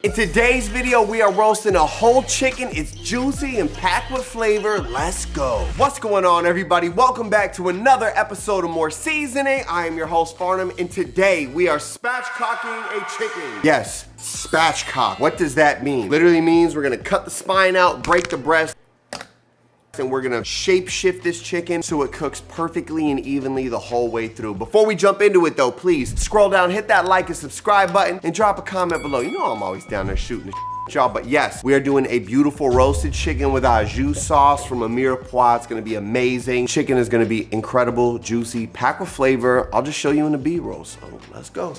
In today's video, we are roasting a whole chicken. It's juicy and packed with flavor. Let's go. What's going on, everybody? Welcome back to another episode of More Seasoning. I am your host, Farnum, and today we are spatchcocking a chicken. Yes, spatchcock. What does that mean? Literally means we're gonna cut the spine out, break the breast, and we're gonna shape shift this chicken so it cooks perfectly and evenly the whole way through. Before we jump into it though, please scroll down, hit that like and subscribe button, and drop a comment below. You know I'm always down there shooting the y'all, but yes, we are doing a beautiful roasted chicken with our jus sauce from Mirepoix. It's gonna be amazing. Chicken is gonna be incredible, juicy, packed with flavor. I'll just show you in the B-roll, so let's go.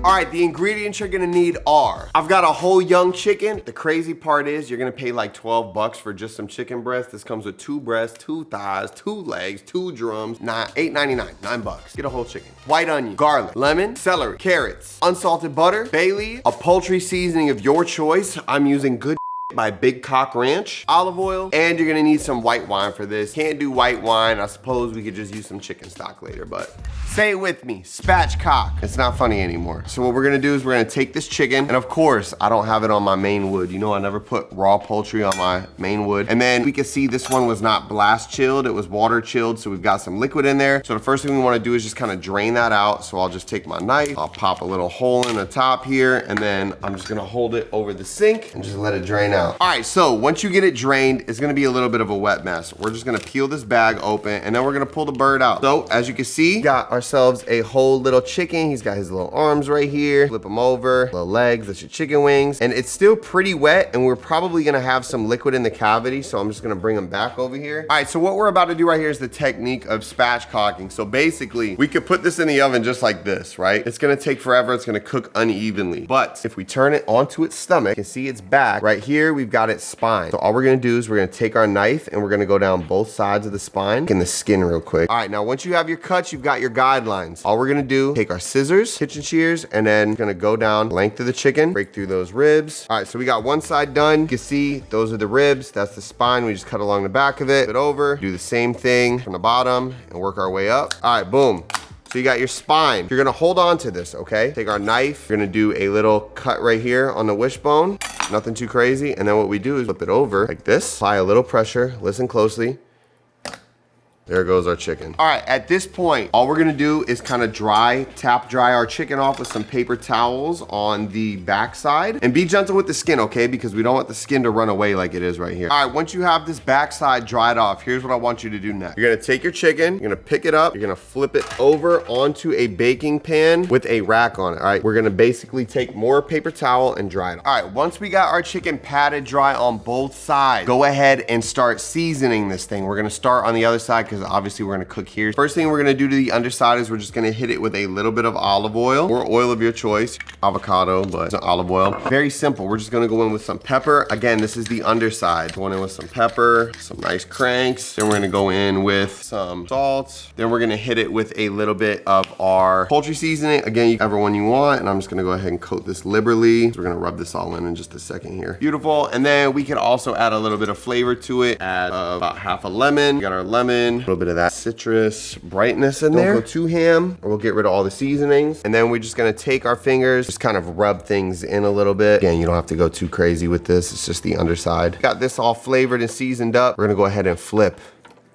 All right, the ingredients you're gonna need are, I've got a whole young chicken. The crazy part is you're gonna pay like 12 bucks for just some chicken breast. This comes with 2 breasts, 2 thighs, 2 legs, 2 drums, $8.99, 9 bucks. Get a whole chicken. White onion, garlic, lemon, celery, carrots, unsalted butter, bay leaf, a poultry seasoning of your choice. I'm using Good by Big Cock Ranch, olive oil, and you're gonna need some white wine for this. Can't do white wine. I suppose we could just use some chicken stock later, but say it with me, spatchcock. It's not funny anymore. So what we're gonna do is we're gonna take this chicken, and of course, I don't have it on my main wood. You know I never put raw poultry on my main wood. And then we can see this one was not blast chilled, it was water chilled, so we've got some liquid in there. So the first thing we wanna do is just kind of drain that out. So I'll just take my knife, I'll pop a little hole in the top here, and then I'm just gonna hold it over the sink and just let it drain out. All right, so once you get it drained, it's gonna be a little bit of a wet mess. We're just gonna peel this bag open, and then we're gonna pull the bird out. So as you can see, got ourselves a whole little chicken. He's got his little arms right here. Flip them over, little legs, that's your chicken wings. And it's still pretty wet, and we're probably gonna have some liquid in the cavity, so I'm just gonna bring them back over here. All right, so what we're about to do right here is the technique of spatchcocking. So basically, we could put this in the oven just like this, right? It's gonna take forever, it's gonna cook unevenly. But if we turn it onto its stomach, you can see its back. Right here, we've got its spine. So all we're gonna do is we're gonna take our knife and we're gonna go down both sides of the spine, in the skin real quick. All right, now once you have your cuts, you've got your guidelines. All we're gonna do, take our scissors, kitchen shears, and then gonna go down length of the chicken, break through those ribs. All right, so we got one side done. You can see those are the ribs, that's the spine. We just cut along the back of it, flip it over, do the same thing from the bottom and work our way up. All right, boom. So you got your spine. You're gonna hold on to this, okay? Take our knife, you're gonna do a little cut right here on the wishbone, nothing too crazy. And then what we do is flip it over like this, apply a little pressure, listen closely. There goes our chicken. All right, at this point, all we're gonna do is kind of tap dry our chicken off with some paper towels on the backside. And be gentle with the skin, okay? Because we don't want the skin to run away like it is right here. All right, once you have this backside dried off, here's what I want you to do next. You're gonna take your chicken, you're gonna pick it up, you're gonna flip it over onto a baking pan with a rack on it, all right? We're gonna basically take more paper towel and dry it. All right, once we got our chicken patted dry on both sides, go ahead and start seasoning this thing. We're gonna start on the other side because obviously we're gonna cook here. First thing we're gonna do to the underside is we're just gonna hit it with a little bit of olive oil or oil of your choice. Avocado, but it's olive oil. Very simple. We're just gonna go in with some pepper. Again, this is the underside. Going in with some pepper, some nice cranks. Then we're gonna go in with some salt. Then we're gonna hit it with a little bit of our poultry seasoning. Again, whichever one you want. And I'm just gonna go ahead and coat this liberally. So we're gonna rub this all in just a second here. Beautiful. And then we can also add a little bit of flavor to it. Add about half a lemon. We got our lemon, a little bit of that citrus brightness in there. Don't go too ham or we'll get rid of all the seasonings. And then we're just gonna take our fingers, just kind of rub things in a little bit. Again, you don't have to go too crazy with this. It's just the underside. Got this all flavored and seasoned up. We're gonna go ahead and flip.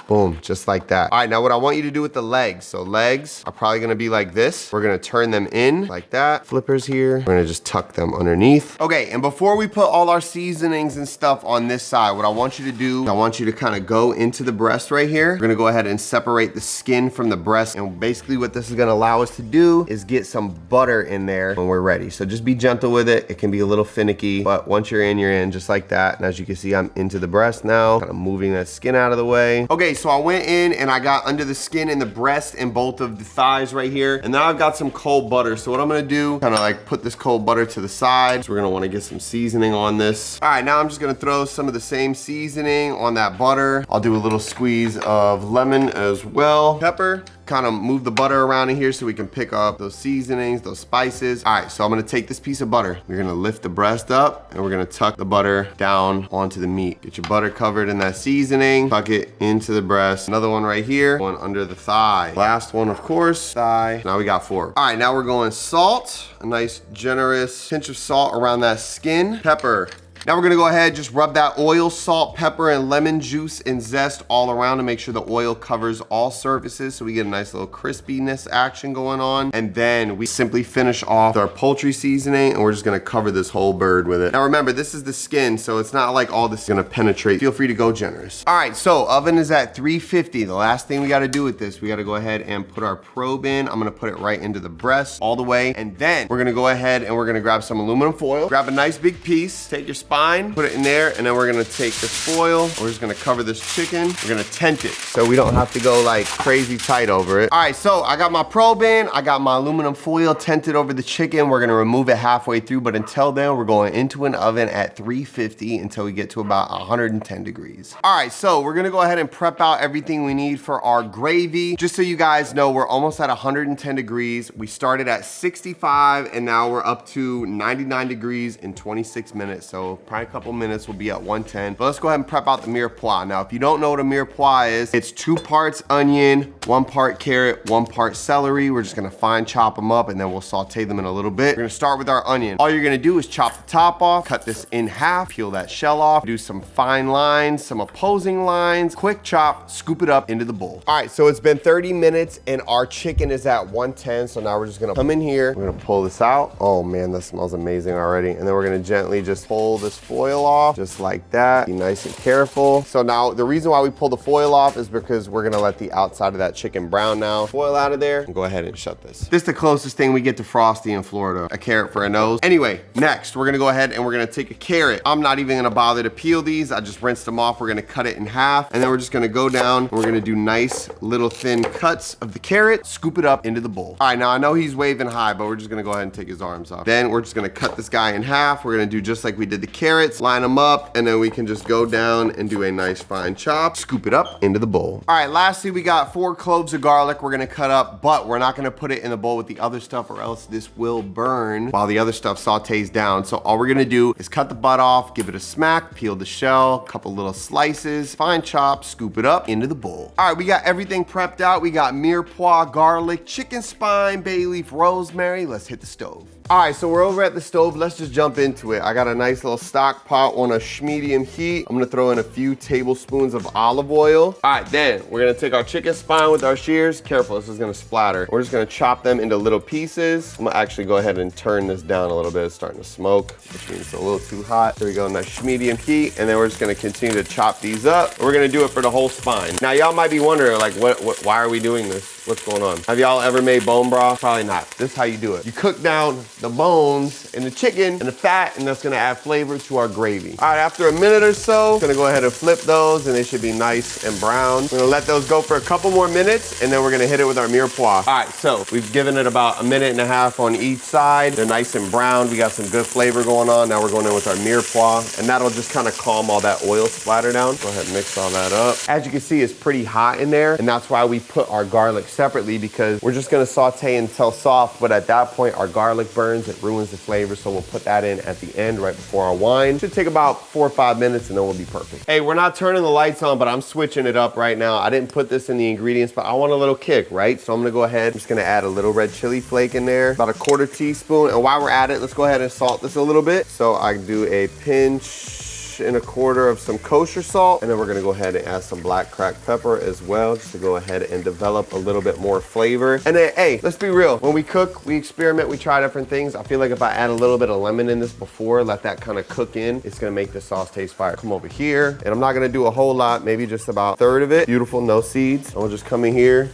Boom, just like that. All right, now what I want you to do with the legs. So legs are probably gonna be like this. We're gonna turn them in like that. Flippers here. We're gonna just tuck them underneath. Okay, and before we put all our seasonings and stuff on this side, what I want you to do, I want you to kind of go into the breast right here. We're gonna go ahead and separate the skin from the breast. And basically what this is gonna allow us to do is get some butter in there when we're ready. So just be gentle with it. It can be a little finicky, but once you're in just like that. And as you can see, I'm into the breast now, kind of moving that skin out of the way. Okay, so I went in and I got under the skin and the breast and both of the thighs right here. And now I've got some cold butter. So what I'm gonna do, kind of like put this cold butter to the side. So we're gonna wanna get some seasoning on this. All right, now I'm just gonna throw some of the same seasoning on that butter. I'll do a little squeeze of lemon as well. Pepper. kind of move the butter around in here so we can pick up those seasonings, those spices. All right, so I'm gonna take this piece of butter. We're gonna lift the breast up and we're gonna tuck the butter down onto the meat. Get your butter covered in that seasoning, tuck it into the breast. Another one right here, one under the thigh. Last one, of course, thigh. Now we got 4. All right, now we're going salt, a nice generous pinch of salt around that skin. Pepper. Now we're gonna go ahead, just rub that oil, salt, pepper, and lemon juice and zest all around to make sure the oil covers all surfaces so we get a nice little crispiness action going on. And then we simply finish off our poultry seasoning and we're just gonna cover this whole bird with it. Now remember, this is the skin, so it's not like all this is gonna penetrate. Feel free to go generous. All right, so oven is at 350. The last thing we gotta do with this, we gotta go ahead and put our probe in. I'm gonna put it right into the breast all the way. And then we're gonna go ahead and we're gonna grab some aluminum foil, grab a nice big piece, take your spine, put it in there, and then we're gonna take this foil, we're just gonna cover this chicken, we're gonna tent it so we don't have to go like crazy tight over it. All right, so I got my probe in, I got my aluminum foil tented over the chicken. We're gonna remove it halfway through, but until then, we're going into an oven at 350 until we get to about 110 degrees. All right, so we're gonna go ahead and prep out everything we need for our gravy. Just so you guys know, we're almost at 110 degrees. We started at 65 and now we're up to 99 degrees in 26 minutes. So probably a couple minutes we'll be at 110. But let's go ahead and prep out the mirepoix. Now, if you don't know what a mirepoix is, it's 2 parts onion, 1 part carrot, 1 part celery. We're just gonna fine chop them up and then we'll saute them in a little bit. We're gonna start with our onion. All you're gonna do is chop the top off, cut this in half, peel that shell off, do some fine lines, some opposing lines, quick chop, scoop it up into the bowl. All right, so it's been 30 minutes and our chicken is at 110. So now we're just gonna come in here, we're gonna pull this out. Oh man, that smells amazing already. And then we're gonna gently just pull this foil off, just like that. Be nice and careful. So now the reason why we pull the foil off is because we're gonna let the outside of that chicken brown now. Foil out of there and go ahead and shut this. This is the closest thing we get to Frosty in Florida, a carrot for a nose. Anyway, next we're gonna go ahead and we're gonna take a carrot. I'm not even gonna bother to peel these. I just rinsed them off. We're gonna cut it in half and then we're just gonna go down and we're gonna do nice little thin cuts of the carrot, scoop it up into the bowl. All right, now I know he's waving high, but we're just gonna go ahead and take his arms off. Then we're just gonna cut this guy in half. We're gonna do just like we did the carrots, line them up, and then we can just go down and do a nice fine chop, scoop it up into the bowl. All right, lastly, we got 4 cloves of garlic we're gonna cut up, but we're not gonna put it in the bowl with the other stuff or else this will burn while the other stuff sautés down. So all we're gonna do is cut the butt off, give it a smack, peel the shell, couple little slices, fine chop, scoop it up into the bowl. All right, we got everything prepped out. We got mirepoix, garlic, chicken spine, bay leaf, rosemary. Let's hit the stove. All right, so we're over at the stove. Let's just jump into it. I got a nice little stock pot on a medium heat. I'm gonna throw in a few tablespoons of olive oil. All right, then we're gonna take our chicken spine with our shears. Careful, this is gonna splatter. We're just gonna chop them into little pieces. I'm gonna actually go ahead and turn this down a little bit. It's starting to smoke, which means it's a little too hot. There we go, nice medium heat. And then we're just gonna continue to chop these up. We're gonna do it for the whole spine. Now, y'all might be wondering, like, why are we doing this? What's going on? Have y'all ever made bone broth? Probably not. This is how you do it. You cook down the bones and the chicken and the fat, and that's gonna add flavor to our gravy. All right, after a minute or so, I'm gonna go ahead and flip those and they should be nice and brown. We're gonna let those go for a couple more minutes and then we're gonna hit it with our mirepoix. All right, so we've given it about a minute and a half on each side. They're nice and brown. We got some good flavor going on. Now we're going in with our mirepoix and that'll just kind of calm all that oil splatter down. Go ahead and mix all that up. As you can see, it's pretty hot in there and that's why we put our garlic separately because we're just gonna saute until soft, but at that point our garlic burns, it ruins the flavor, so we'll put that in at the end right before our wine. Should take about 4 or 5 minutes and then we'll be perfect. Hey, we're not turning the lights on, but I'm switching it up right now. I didn't put this in the ingredients, but I want a little kick, right? So I'm gonna go ahead, I'm just gonna add a little red chili flake in there, about a 1/4 teaspoon, and while we're at it, let's go ahead and salt this a little bit. So I do a pinch and a 1/4 of some kosher salt, and then we're gonna go ahead and add some black cracked pepper as well, just to go ahead and develop a little bit more flavor. And then, hey, let's be real. When we cook, we experiment, we try different things. I feel like if I add a little bit of lemon in this before, let that kind of cook in, it's gonna make the sauce taste fire. Come over here, and I'm not gonna do a whole lot, maybe just about 1/3 of it. Beautiful, no seeds. And we'll just come in here.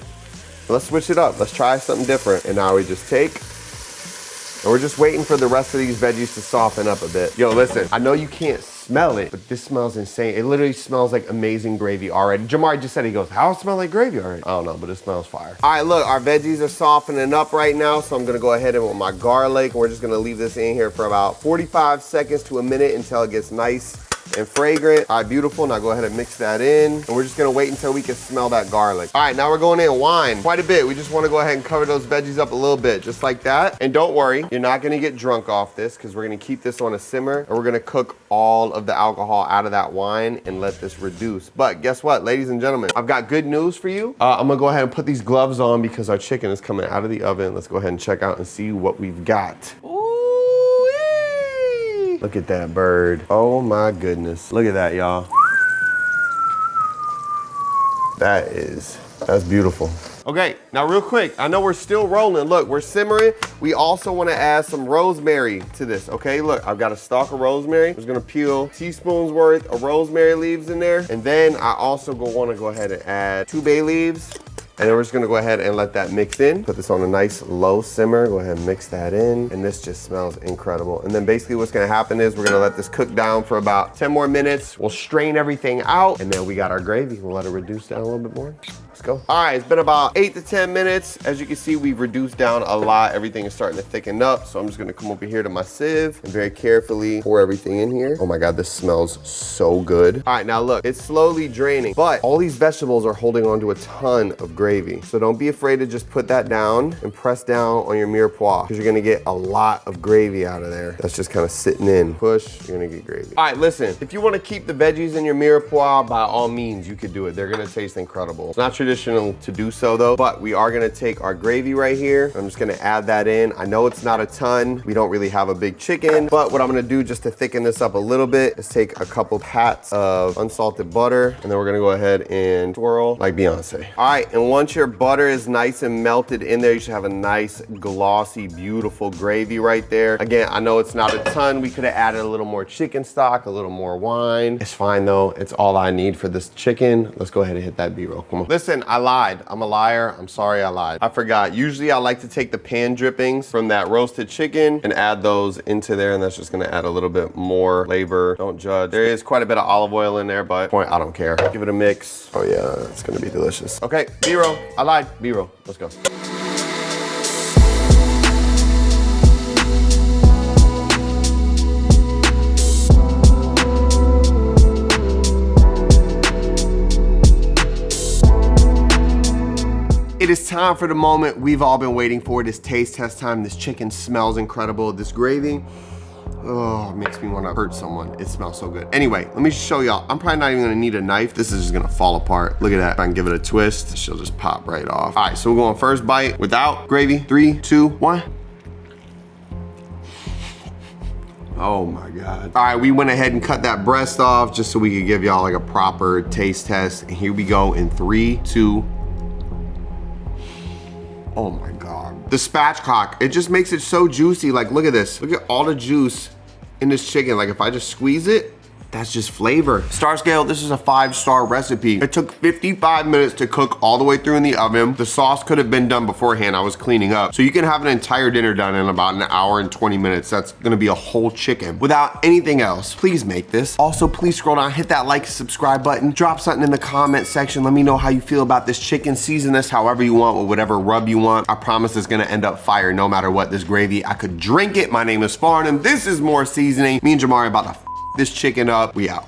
Let's switch it up. Let's try something different. And now we just take, and we're just waiting for the rest of these veggies to soften up a bit. Yo, listen, I know you can't smell it, but this smells insane. It literally smells like amazing gravy already. Jamari just said, he goes, how it smell like gravy already? I don't know, but it smells fire. All right, look, our veggies are softening up right now, so I'm gonna go ahead and with my garlic, and we're just gonna leave this in here for about 45 seconds to a minute until it gets nice and fragrant. All right, beautiful. Now go ahead and mix that in. And we're just gonna wait until we can smell that garlic. All right, now we're going in wine. Quite a bit. We just wanna go ahead and cover those veggies up a little bit, just like that. And don't worry, you're not gonna get drunk off this because we're gonna keep this on a simmer and we're gonna cook all of the alcohol out of that wine and let this reduce. But guess what, ladies and gentlemen, I've got good news for you. I'm gonna go ahead and put these gloves on because our chicken is coming out of the oven. Let's go ahead and check out and see what we've got. Ooh-wee. Look at that bird. Oh my goodness. Look at that, y'all. That's beautiful. Okay, now real quick, I know we're still rolling. Look, we're simmering. We also wanna add some rosemary to this, okay? Look, I've got a stalk of rosemary. I'm just gonna peel teaspoons worth of rosemary leaves in there. And then I also wanna go ahead and add 2 bay leaves. And then we're just gonna go ahead and let that mix in. Put this on a nice low simmer. Go ahead and mix that in. And this just smells incredible. And then basically what's gonna happen is we're gonna let this cook down for about 10 more minutes. We'll strain everything out. And then we got our gravy. We'll let it reduce down a little bit more. Let's go. All right, it's been about 8 to 10 minutes. As you can see, we've reduced down a lot. Everything is starting to thicken up. So I'm just gonna come over here to my sieve and very carefully pour everything in here. Oh my God, this smells so good. All right, now look, it's slowly draining, but all these vegetables are holding on to a ton of gravy. So don't be afraid to just put that down and press down on your mirepoix because you're gonna get a lot of gravy out of there. That's just kind of sitting in. Push, you're gonna get gravy. All right, listen, if you wanna keep the veggies in your mirepoix, by all means, you could do it. They're gonna taste incredible. It's not traditional to do so though, but we are gonna take our gravy right here. I'm just gonna add that in. I know it's not a ton. We don't really have a big chicken, but what I'm gonna do just to thicken this up a little bit is take a couple pats of unsalted butter, and then we're gonna go ahead and swirl like Beyonce. All right, and once your butter is nice and melted in there, you should have a nice, glossy, beautiful gravy right there. Again, I know it's not a ton. We could have added a little more chicken stock, a little more wine. It's fine though. It's all I need for this chicken. Let's go ahead and hit that B-roll. Come on. Listen, I lied. I'm a liar. I'm sorry I lied. I forgot. Usually I like to take the pan drippings from that roasted chicken and add those into there, and that's just gonna add a little bit more flavor. Don't judge. There is quite a bit of olive oil in there, but I don't care. Give it a mix. Oh yeah, it's gonna be delicious. Okay, B-roll. I lied. B-roll. Let's go. It is time for the moment we've all been waiting for, this taste test time. This chicken smells incredible. This gravy, oh, it makes me want to hurt someone. It smells so good. Anyway, let me show y'all. I'm probably not even gonna need a knife. This is just gonna fall apart. Look at that. If I can give it a twist, she'll just pop right off. All right, so we're going first bite without gravy. 3, 2, 1. Oh my God. All right, we went ahead and cut that breast off just so we could give y'all like a proper taste test. And here we go in 3, 2. Oh my God. The spatchcock, it just makes it so juicy. Like, look at this. Look at all the juice in this chicken. Like if I just squeeze it, that's just flavor. Star scale, this is a 5-star recipe. It took 55 minutes to cook all the way through in the oven. The sauce could have been done beforehand. I was cleaning up. So you can have an entire dinner done in about an hour and 20 minutes. That's gonna be a whole chicken without anything else. Please make this. Also, please scroll down, hit that like, subscribe button, drop something in the comment section. Let me know how you feel about this chicken. Season this however you want with whatever rub you want. I promise it's gonna end up fire no matter what. This gravy, I could drink it. My name is Farnum. This is More Seasoning. Me and Jamari about to this chicken up. We out.